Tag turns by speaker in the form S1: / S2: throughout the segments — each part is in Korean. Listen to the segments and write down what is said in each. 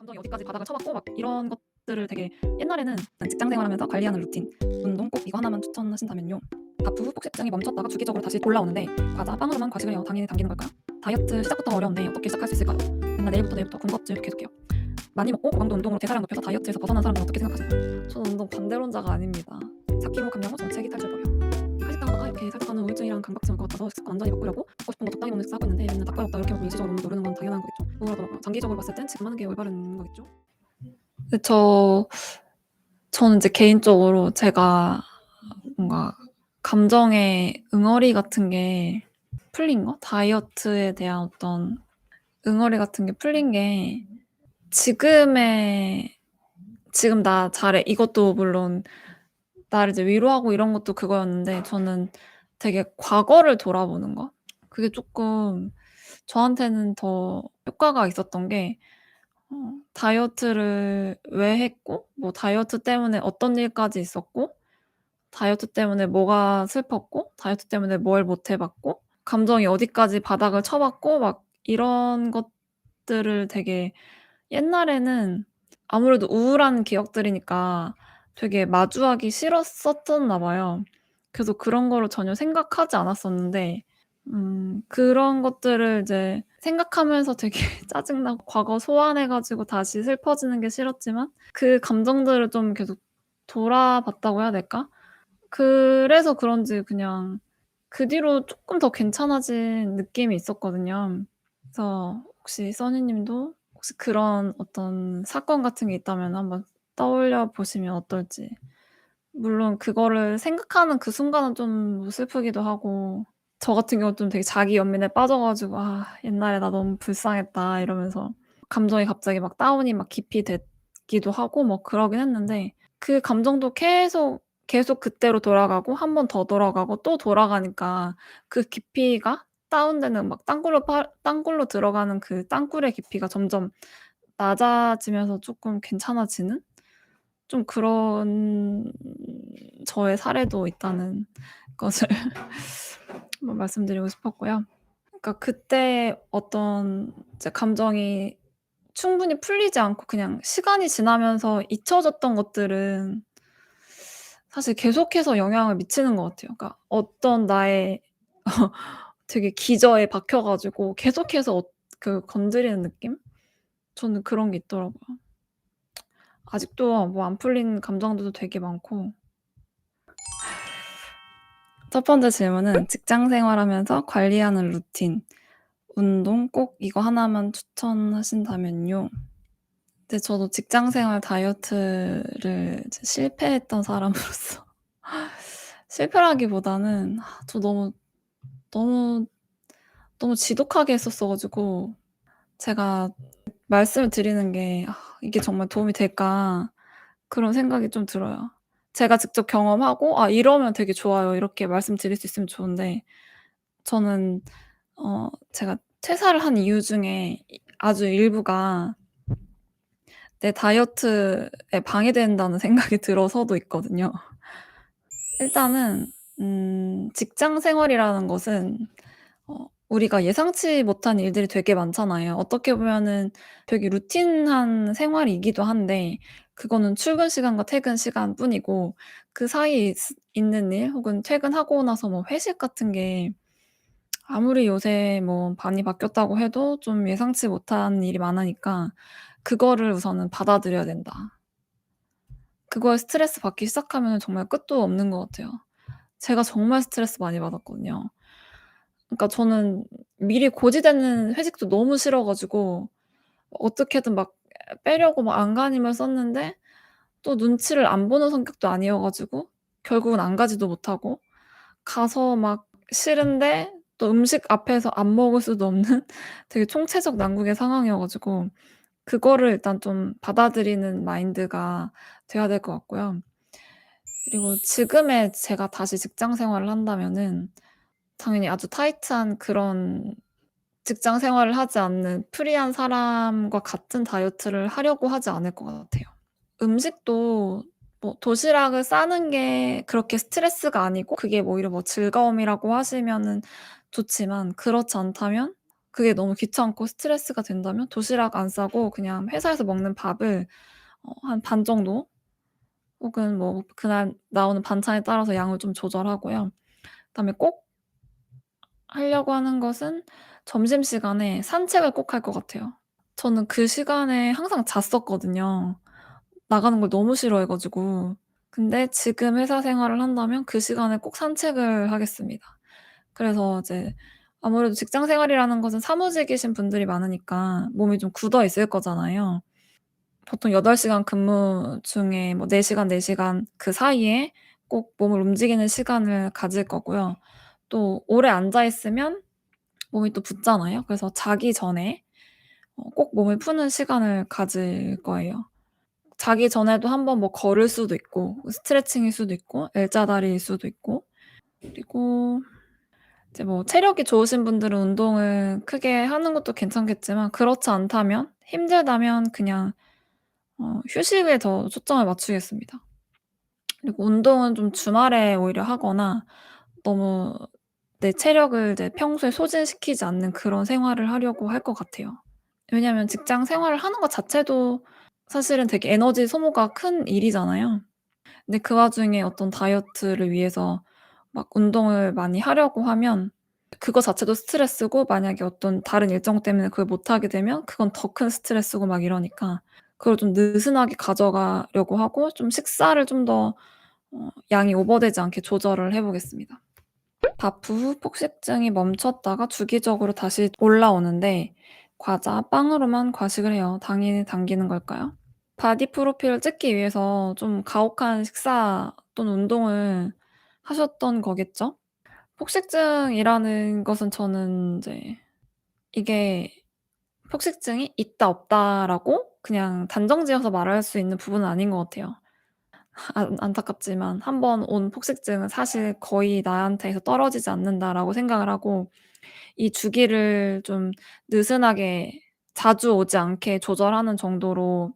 S1: 감정이 어디까지 바닥을 쳐봤고 막 이런 것들을 되게 옛날에는 직장 생활하면서 관리하는 루틴, 운동 꼭 이거 하나만 추천하신다면요. 바프 후 폭식증이 멈췄다가 주기적으로 다시 올라오는데 과자, 빵으로만 과식을 당연히 당기는 걸까요? 다이어트 시작부터 어려운데 어떻게 시작할 수 있을까요? 맨날 내일부터 군것질 계속해요. 많이 먹고 고강도 운동으로 대사량 높여서 다이어트에서 벗어난 사람은 어떻게 생각하세요? 저는 운동 반대론자가 아닙니다. 4kg 감량 후 정체기 탈출법이요. 회식당하다가 이렇게 살짝가는 우울증이랑 강박증 올 것 같아서 식습관 완전히 바꾸려고 먹고 싶은 거 적당히 먹는 식사 하고 있는데 맨날 닭발 먹다 이렇게 먹고 일시적으로 몸을 노르는 건 당연한 거겠죠. 우울하더라고요. 장기적으로 봤을 땐 지금 하는 게 올바른 거겠죠. 근데 저는 이제 개인적으로 제가 뭔가 감정의 응어리 같은 게 풀린 거? 다이어트에 대한 어떤 응어리 같은 게 풀린 게 지금 나 잘해. 이것도 물론 나를 이제 위로하고 이런 것도 그거였는데 저는 되게 과거를 돌아보는 거? 그게 쪼끔 저한테는 더 효과가 있었던 게 다이어트를 왜 했고 뭐 다이어트 때문에 어떤 일까지 있었고 다이어트 때문에 뭐가 슬펐고 다이어트 때문에 뭘 못 해 봤고 감정이 어디까지 바닥을 쳐 봤고 막 이런 것들을 되게 옛날에는 아무래도 우울한 기억들이니까 되게 마주하기 싫었었었나 봐요. 그래서 그런 거를 전혀 생각하지 않았었는데 그런 것들을 이제 생각하면서 되게 짜증나고 과거 소환해 가지고 다시 슬퍼지는 게 싫었지만 그 감정들을 좀 계속 돌아봤다고 해야 될까? 그래서 그런지 그냥 그 뒤로 쪼끔 더 괜찮아진 느낌이 있었거든요. 그래서 혹시 써니 님도 혹시 그런 어떤 사건 같은 게 있다면 한번 떠올려 보시면 어떨지. 물론 그거를 생각하는 그 순간은 좀 슬프기도 하고 저 같은 경우는 좀 되게 자기 연민에 빠져 가지고 '아 옛날에 나 너무 불쌍했다.' 이러면서 감정이 갑자기 막 다운이 막 깊이 됐기도 하고 뭐 그러긴 했는데 그 감정도 계속 그때로 돌아가고 한 번 더 돌아가고 또 돌아가니까 그 깊이가 다운되는 막 땅굴로 들어가는 그 땅굴의 깊이가 점점 낮아지면서 쪼끔 괜찮아지는 좀 그런 저의 사례도 있다는 것을 한번 말씀드리고 싶었고요. 그러니까 그때 어떤 이제 감정이 충분히 풀리지 않고 그냥 시간이 지나면서 잊혀졌던 것들은 사실 계속해서 영향을 미치는 것 같아요. 그러니까 어떤 나의 되게 기저에 박혀 가지고 계속해서 건드리는 느낌? 저는 그런 게 있더라고요. 아직도 뭐 안 풀린 감정들도 되게 많고 첫 번째 질문은 직장 생활하면서 관리하는 루틴, 운동 꼭 이거 하나만 추천하신다면요. 근데 저도 직장 생활 다이어트를 이제 실패했던 사람으로서 실패라기보다는 저 너무, 너무 지독하게 했었어 가지고 제가 말씀을 드리는 게 '아 이게 정말 도움이 될까?' 그런 생각이 좀 들어요. 제가 직접 경험하고 '아 이러면 되게 좋아요.' 이렇게 말씀드릴 수 있으면 좋은데 저는 제가 퇴사를 한 이유 중에 아주 일부가 내 다이어트에 방해된다는 생각이 들어서도 있거든요. 일단은 직장 생활이라는 것은 우리가 예상치 못한 일들이 되게 많잖아요. 어떻게 보면은 되게 루틴한 생활이기도 한데 그거는 출근 시간과 퇴근 시간뿐이고 그 사이에 있는 일 혹은 퇴근하고 나서 뭐 회식 같은 게 아무리 요새 뭐 많이 바뀌었다고 해도 좀 예상치 못한 일이 많으니까 그거를 우선은 받아들여야 된다. 그거에 스트레스 받기 시작하면은 정말 끝도 없는 것 같아요. 제가 정말 스트레스 많이 받았거든요. 그러니까 저는 미리 고지되는 회식도 너무 싫어 가지고 어떻게든 막 빼려고 막 안간힘을 썼는데 또 눈치를 안 보는 성격도 아니어 가지고 결국은 안 가지도 못하고 가서 막 싫은데 또 음식 앞에서 안 먹을 수도 없는 되게 총체적 난국의 상황이어 가지고 그거를 일단 좀 받아들이는 마인드가 돼야 될 것 같고요. 그리고 지금의 제가 다시 직장 생활을 한다면은 당연히 아주 타이트한 그런 직장 생활을 하지 않는 프리한 사람과 같은 다이어트를 하려고 하지 않을 것 같아요. 음식도 뭐 도시락을 싸는 게 그렇게 스트레스가 아니고 그게 뭐 오히려 뭐 즐거움이라고 하시면은 좋지만 그렇지 않다면 그게 너무 귀찮고 스트레스가 된다면 도시락 안 싸고 그냥 회사에서 먹는 밥을 한 반 정도, 혹은 뭐 그날 나오는 반찬에 따라서 양을 좀 조절하고요. 그다음에 꼭 하려고 하는 것은 점심시간에 산책을 꼭 할 것 같아요. 저는 그 시간에 항상 잤었거든요, 나가는 걸 너무 싫어해 가지고. 근데 지금 회사 생활을 한다면 그 시간에 꼭 산책을 하겠습니다. 그래서 이제 아무래도 직장 생활이라는 것은 사무직이신 분들이 많으니까 몸이 좀 굳어 있을 거잖아요. 보통 8 시간 근무 중에 뭐 4 시간, 4 시간 그 사이에 꼭 몸을 움직이는 시간을 가질 거고요. 또 오래 앉아 있으면 몸이 또 붓잖아요. 그래서 자기 전에 꼭 몸을 푸는 시간을 가질 거예요. 자기 전에도 한번 뭐 걸을 수도 있고 스트레칭일 수도 있고 엘자다리일 수도 있고, 그리고 이제 뭐 체력이 좋으신 분들은 운동을 크게 하는 것도 괜찮겠지만, 그렇지 않다면 힘들다면 그냥 휴식에 더 초점을 맞추겠습니다. 그리고 운동은 좀 주말에 오히려 하거나 너무 내 체력을 이제 평소에 소진시키지 않는 그런 생활을 하려고 할 것 같아요. 왜냐하면 직장 생활을 하는 것 자체도 사실은 되게 에너지 소모가 큰 일이잖아요. 근데 그 와중에 어떤 다이어트를 위해서 막 운동을 많이 하려고 하면 그거 자체도 스트레스고, 만약에 어떤 다른 일정 때문에 그걸 못 하게 되면 그건 더 큰 스트레스고 막 이러니까 그걸 좀 느슨하게 가져가려고 하고, 좀 식사를 좀 더 양이 오버되지 않게 조절을 해 보겠습니다. 바프 후 폭식증이 멈췄다가 주기적으로 다시 올라오는데 과자, 빵으로만 과식을 해요. 당이 당기는 걸까요? 바디 프로필을 찍기 위해서 좀 가혹한 식사 또는 운동을 하셨던 거겠죠? 폭식증이라는 것은 저는 인제 이게 '폭식증이 있다, 없다.'라고 그냥 단정 지어서 말할 수 있는 부분은 아닌 것 같아요. 안타깝지만 한 번 온 폭식증은 사실 거의 나한테서 떨어지지 않는다라고 생각을 하고, 이 주기를 좀 느슨하게 자주 오지 않게 조절하는 정도로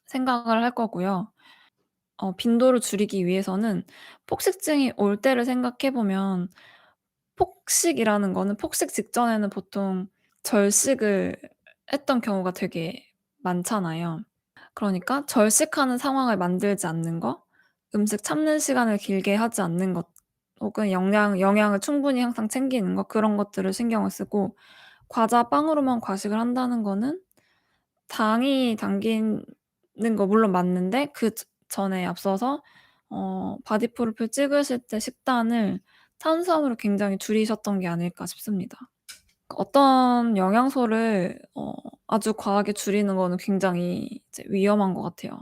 S1: 생각을 할 거고요. 빈도를 줄이기 위해서는 폭식증이 올 때를 생각해 보면, 폭식이라는 거는 폭식 직전에는 보통 절식을 했던 경우가 되게 많잖아요. 그러니까 절식하는 상황을 만들지 않는 거, 음식 참는 시간을 길게 하지 않는 것, 혹은 영양을 충분히 항상 챙기는 것, 그런 것들을 신경을 쓰고, 과자, 빵으로만 과식을 한다는 거는 당이 당기는 거 물론 맞는데 그 전에 앞서서 바디 프로필 찍으실 때 식단을 탄수화물을 굉장히 줄이셨던 게 아닐까 싶습니다. 어떤 영양소를 아주 과하게 줄이는 거는 굉장히 이제 위험한 것 같아요.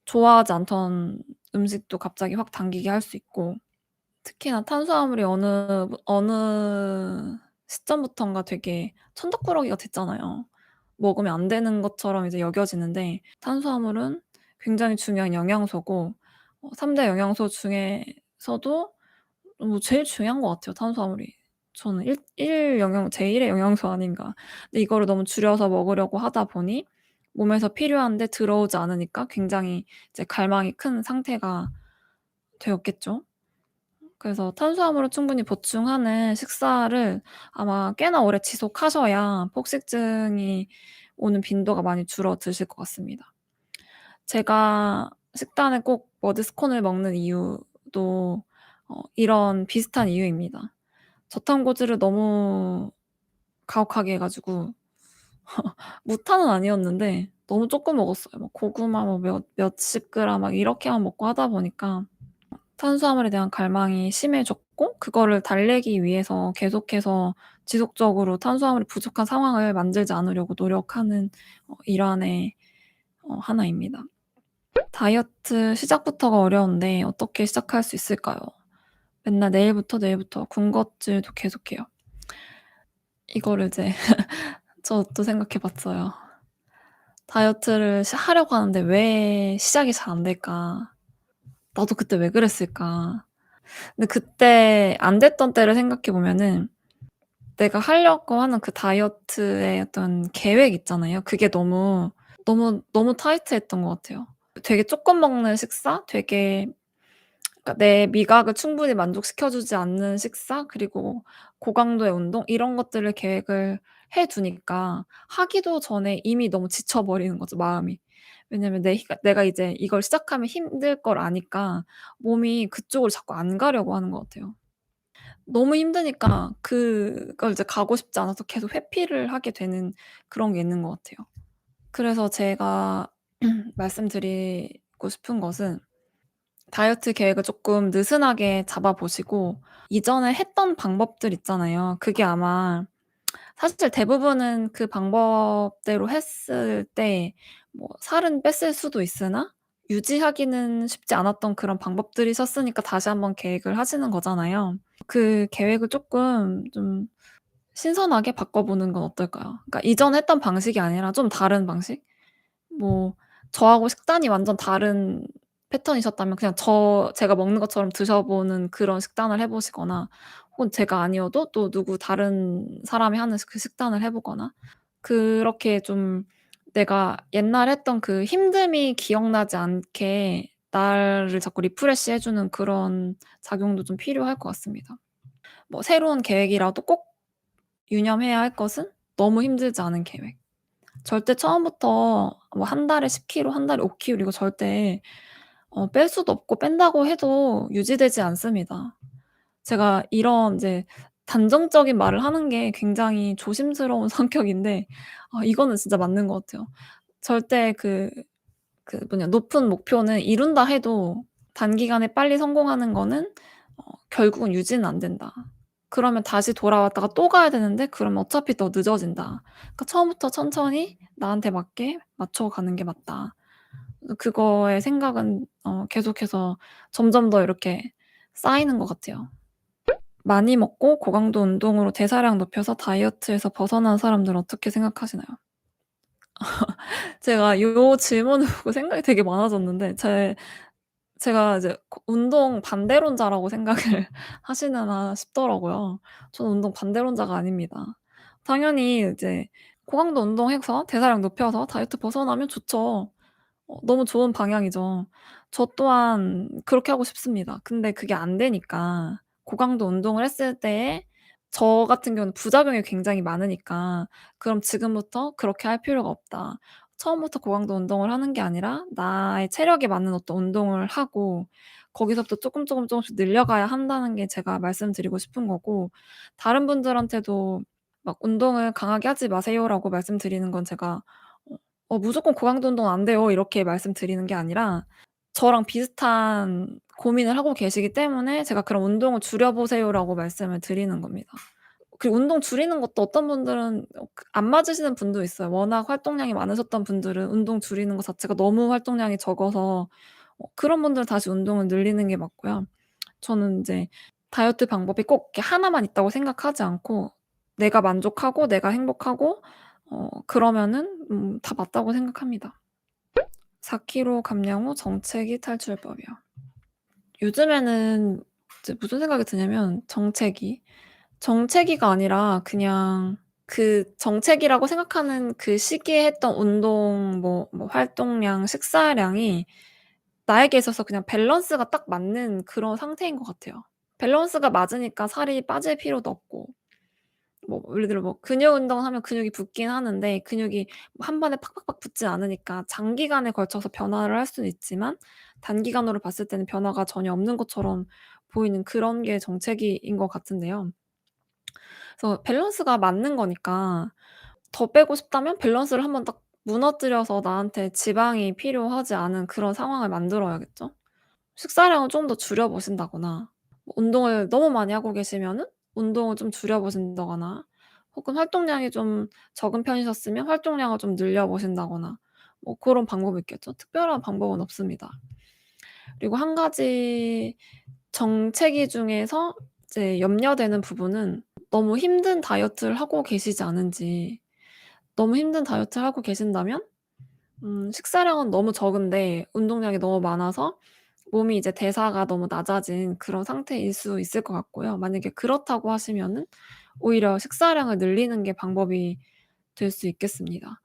S1: 좋아하지 않던 음식도 갑자기 확 당기게 할 수 있고, 특히나 탄수화물이 어느 시점부턴가 되게 천덕꾸러기가 됐잖아요. 먹으면 안 되는 것처럼 이제 여겨지는데, 탄수화물은 굉장히 중요한 영양소고 3대 영양소 중에서도 뭐 제일 중요한 것 같아요, 탄수화물이. 저는 일 영양 제1의 영양소 아닌가. 근데 이거를 너무 줄여서 먹으려고 하다 보니 몸에서 필요한데 들어오지 않으니까 굉장히 이제 갈망이 큰 상태가 되었겠죠. 그래서 탄수화물을 충분히 보충하는 식사를 아마 꽤나 오래 지속하셔야 폭식증이 오는 빈도가 많이 줄어드실 것 같습니다. 제가 식단에 꼭 머드스콘을 먹는 이유도 이런 비슷한 이유입니다. 저탄고지를 너무 가혹하게 해 가지고 무탄은 아니었는데 너무 쪼끔 먹었어요. 막 고구마 뭐 몇십 그램 막 이렇게만 먹고 하다 보니까 탄수화물에 대한 갈망이 심해졌고, 그거를 달래기 위해서 계속해서 지속적으로 탄수화물이 부족한 상황을 만들지 않으려고 노력하는 일환의 하나입니다. 다이어트 시작부터가 어려운데 어떻게 시작할 수 있을까요? 맨날 내일부터, 내일부터 군것질도 계속해요. 이거를 이제 저도 생각해 봤어요. 다이어트를 하려고 하는데 왜 시작이 잘 안 될까? 나도 그때 왜 그랬을까? 근데 그때 안 됐던 때를 생각해 보면은 내가 하려고 하는 그 다이어트의 어떤 계획 있잖아요. 그게 너무 타이트했던 것 같아요. 되게 쪼끔 먹는 식사, 되게, 그러니까 내 미각을 충분히 만족시켜 주지 않는 식사, 그리고 고강도의 운동, 이런 것들을 계획을 해 두니까 하기도 전에 이미 너무 지쳐 버리는 거죠, 마음이. 왜냐면 내가 이제 이걸 시작하면 힘들 걸 아니까 몸이 그쪽으로 자꾸 안 가려고 하는 것 같아요. 너무 힘드니까 그걸 이제 가고 싶지 않아서 계속 회피를 하게 되는 그런 게 있는 것 같아요. 그래서 제가 말씀드리고 싶은 것은 다이어트 계획을 쪼끔 느슨하게 잡아 보시고 이전에 했던 방법들 있잖아요. 그게 아마 사실 대부분은 그 방법대로 했을 때 뭐 살은 뺐을 수도 있으나 유지하기는 쉽지 않았던 그런 방법들이셨으니까 다시 한번 계획을 하시는 거잖아요. 그 계획을 쪼끔 좀 신선하게 바꿔보는 건 어떨까요? 그러니까 이전에 했던 방식이 아니라 좀 다른 방식? 뭐 저하고 식단이 완전 다른 패턴이셨다면 그냥 제가 먹는 것처럼 드셔보는 그런 식단을 해 보시거나 혹은 제가 아니어도 또 누구 다른 사람이 하는 그 식단을 해 보거나 그렇게 좀 내가 옛날에 했던 그 힘듦이 기억나지 않게 나를 자꾸 리프레시해 주는 그런 작용도 좀 필요할 것 같습니다. 뭐 새로운 계획이라도 꼭 유념해야 할 것은 너무 힘들지 않은 계획. 절대 처음부터 뭐 한 달에 10 킬로 한 달에 5 킬로 이거 절대 뺄 수도 없고 뺀다고 해도 유지되지 않습니다. 제가 이런 이제 단정적인 말을 하는 게 굉장히 조심스러운 성격인데 이거는 진짜 맞는 것 같아요. 절대 높은 목표는 이룬다 해도 단기간에 빨리 성공하는 거는 결국은 유지는 안 된다. 그러면 다시 돌아왔다가 또 가야 되는데 그러면 어차피 더 늦어진다. 그러니까 처음부터 천천히 나한테 맞게 맞춰가는 게 맞다. 그거의 생각은 계속해서 점점 더 이렇게 쌓이는 것 같아요. 많이 먹고 고강도 운동으로 대사량 높여서 다이어트에서 벗어난 사람들은 어떻게 생각하시나요? 제가 요 질문을 보고 생각이 되게 많아졌는데 제가 이제 운동 반대론자라고 생각을 하시나 싶더라고요. 저는 운동 반대론자가 아닙니다. 당연히 이제 고강도 운동해서 대사량 높여서 다이어트 벗어나면 좋죠. 너무 좋은 방향이죠. 저 또한 그렇게 하고 싶습니다. 근데 그게 안 되니까 고강도 운동을 했을 때에 저 같은 경우는 부작용이 굉장히 많으니까 '그럼 지금부터 그렇게 할 필요가 없다.' 처음부터 고강도 운동을 하는 게 아니라 나의 체력에 맞는 어떤 운동을 하고 거기서부터 쪼끔씩 늘려가야 한다는 게 제가 말씀드리고 싶은 거고 다른 분들한테도 막 "운동을 강하게 하지 마세요."라고 말씀드리는 건 제가 무조건 고강도 운동은 안 돼요." 이렇게 말씀드리는 게 아니라 저랑 비슷한 고민을 하고 계시기 때문에 제가 "그럼 운동을 줄여 보세요."라고 말씀을 드리는 겁니다. 그리고 운동 줄이는 것도 어떤 분들은 안 맞으시는 분도 있어요. 워낙 활동량이 많으셨던 분들은 운동 줄이는 것 자체가 너무 활동량이 적어서 그런 분들은 다시 운동을 늘리는 게 맞고요. 저는 인제 다이어트 방법이 꼭 이렇게 하나만 있다고 생각하지 않고 내가 만족하고 내가 행복하고 그러면은 다 맞다고 생각합니다. 4 킬로 감량 후 정체기 탈출법이요. 요즘에는 이제 무슨 생각이 드냐면 정체기가 아니라 그냥 그 정체기라고 생각하는 그 시기에 했던 운동 뭐 활동량, 식사량이 나에게 있어서 그냥 밸런스가 딱 맞는 그런 상태인 것 같아요. 밸런스가 맞으니까 살이 빠질 필요도 없고 뭐 예를 들어 뭐 근육 운동을 하면 근육이 붙긴 하는데 근육이 한 번에 팍팍팍 붙지 않으니까 장기간에 걸쳐서 변화를 할 수는 있지만 단기간으로 봤을 때는 변화가 전혀 없는 것처럼 보이는 그런 게 정체기인 것 같은데요. 그래서 밸런스가 맞는 거니까 더 빼고 싶다면 밸런스를 한번 딱 무너뜨려서 나한테 지방이 필요하지 않은 그런 상황을 만들어야겠죠. 식사량을 좀 더 줄여 보신다거나 뭐 운동을 너무 많이 하고 계시면은 운동을 좀 줄여 보신다거나 혹은 활동량이 좀 적은 편이셨으면 활동량을 좀 늘려 보신다거나 뭐 고런 방법이 있겠죠. 특별한 방법은 없습니다. 그리고 한 가지 정체기 중에서 이제 염려되는 부분은 너무 힘든 다이어트를 하고 계시지 않은지. 너무 힘든 다이어트를 하고 계신다면 식사량은 너무 적은데 운동량이 너무 많아서 몸이 이제 대사가 너무 낮아진 그런 상태일 수 있을 것 같고요. 만약에 그렇다고 하시면은 오히려 식사량을 늘리는 게 방법이 될 수 있겠습니다.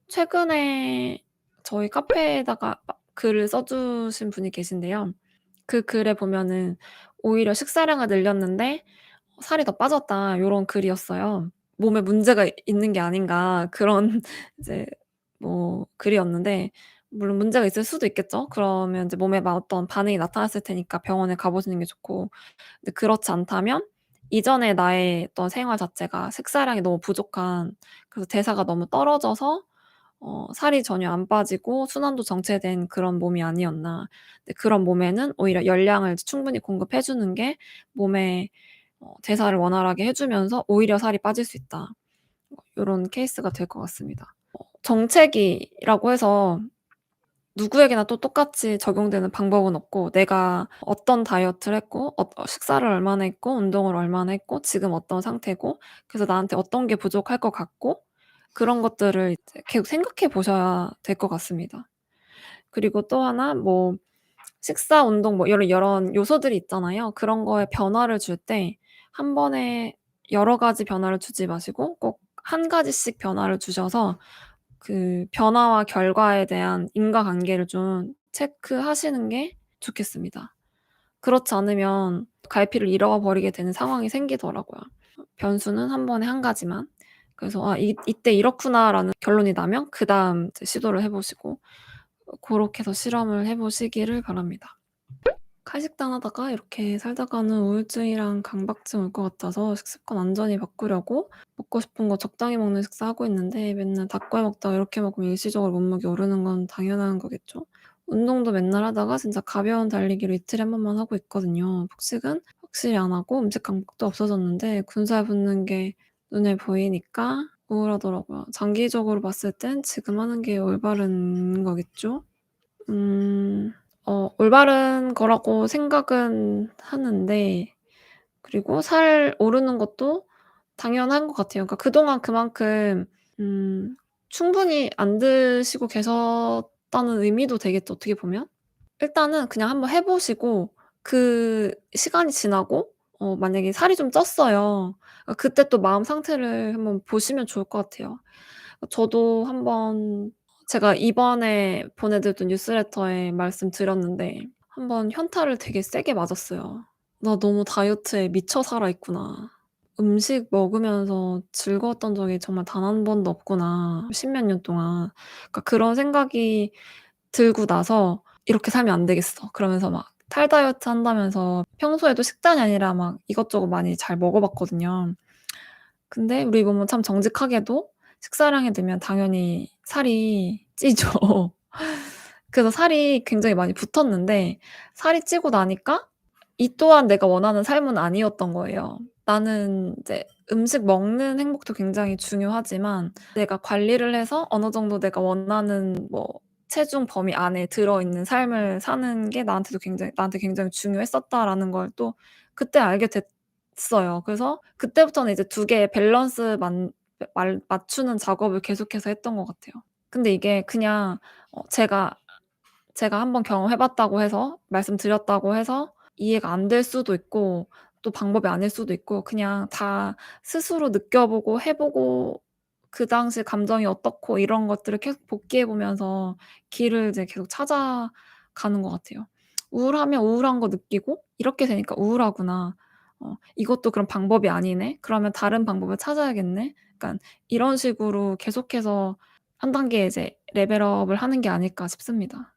S1: 최근에 저희 카페에다가 글을 써 주신 분이 계신데요. 그 글에 보면은 오히려 "식사량을 늘렸는데 살이 더 빠졌다." 요런 글이었어요. 몸에 문제가 있는 게 아닌가 그런 이제 뭐 글이었는데, 물론 문제가 있을 수도 있겠죠. 그러면 이제 몸에 막 어떤 반응이 나타났을 테니까 병원에 가 보시는 게 좋고, 근데 그렇지 않다면 이전에 나의 어떤 생활 자체가 식사량이 너무 부족한, 그래서 대사가 너무 떨어져서 살이 전혀 안 빠지고 순환도 정체된 그런 몸이 아니었나. 근데 그런 몸에는 오히려 열량을 충분히 공급해 주는 게 몸에 대사를 원활하게 해 주면서 오히려 살이 빠질 수 있다. 요런 케이스가 될 것 같습니다. 정체기라고 해서 누구에게나 또 똑같이 적용되는 방법은 없고, 내가 어떤 다이어트를 했고 식사를 얼마나 했고 운동을 얼마나 했고 지금 어떤 상태고, 그래서 나한테 어떤 게 부족할 것 같고, 그런 것들을 이제 계속 생각해 보셔야 될 것 같습니다. 그리고 또 하나 뭐 식사, 운동 뭐 이런 요소들이 있잖아요. 그런 거에 변화를 줄 때 한 번에 여러 가지 변화를 주지 마시고 꼭 한 가지씩 변화를 주셔서 그 변화와 결과에 대한 인과관계를 좀 체크하시는 게 좋겠습니다. 그렇지 않으면 갈피를 잃어버리게 되는 상황이 생기더라고요. 변수는 한 번에 한 가지만. 그래서 '아 이때 이렇구나.'라는 결론이 나면 그다음 이제 시도를 해 보시고, 고렇게 해서 실험을 해 보시기를 바랍니다. 칼식단 하다가 이렇게 살다가는 우울증이랑 강박증 올 것 같아서 식습관 완전히 바꾸려고 먹고 싶은 거 적당히 먹는 식사하고 있는데, 맨날 닭발 먹다가 이렇게 먹으면 일시적으로 몸무게 오르는 건 당연한 거겠죠. 운동도 맨날 하다가 진짜 가벼운 달리기를 이틀에 한 번만 하고 있거든요. 폭식은 확실히 안 하고 음식 강박도 없어졌는데 군살 붙는 게 눈에 보이니까 우울하더라고요. 장기적으로 봤을 땐 지금 하는 게 올바른 거겠죠? 음. 올바른 거라고 생각은 하는데, 그리고 살 오르는 것도 당연한 것 같아요. 그러니까 그동안 그만큼 음 충분히 안 드시고 계셨다는 의미도 되겠죠, 어떻게 보면. 일단은 그냥 한번 해 보시고 그 시간이 지나고 만약에 살이 좀 쪘어요. 그때 또 마음 상태를 한번 보시면 좋을 것 같아요. 저도 한번 제가 이번에 보내드렸던 뉴스레터에 말씀드렸는데 한번 현타를 되게 세게 맞았어요. '나 너무 다이어트에 미쳐 살아 있구나. 음식 먹으면서 즐거웠던 적이 정말 단 한 번도 없구나, 십몇 년 동안.' 그러니까 그런 생각이 들고 나서 '이렇게 살면 안 되겠어.' 그러면서 막 탈다이어트 한다면서 평소에도 식단이 아니라 막 이것저것 많이 잘 먹어 봤거든요. 근데 우리 몸은 참 정직하게도 식사량이 늘면 당연히 살이 찌죠. 그래서 살이 굉장히 많이 붙었는데, 살이 찌고 나니까 이 또한 내가 원하는 삶은 아니었던 거예요. 나는 이제 음식 먹는 행복도 굉장히 중요하지만 내가 관리를 해서 어느 정도 내가 원하는 뭐 체중 범위 안에 들어있는 삶을 사는 게 나한테 굉장히 중요했었다라는 걸 또 그때 알게 됐어요. 그래서 그때부터는 이제 두 개의 밸런스 맞추는 작업을 계속해서 했던 것 같아요. 근데 이게 그냥 제가 한번 경험해 봤다고 해서 말씀드렸다고 해서 이해가 안 될 수도 있고 또 방법이 아닐 수도 있고, 그냥 다 스스로 느껴보고 해 보고 그 당시 감정이 어떻고 이런 것들을 계속 복기해 보면서 길을 이제 계속 찾아가는 것 같아요. 우울하면 우울한 거 느끼고 '이렇게 되니까 우울하구나. 이것도 그럼 방법이 아니네. 그러면 다른 방법을 찾아야겠네.' 약간 이런 식으로 계속해서 한 단계 이제 레벨업을 하는 게 아닐까 싶습니다.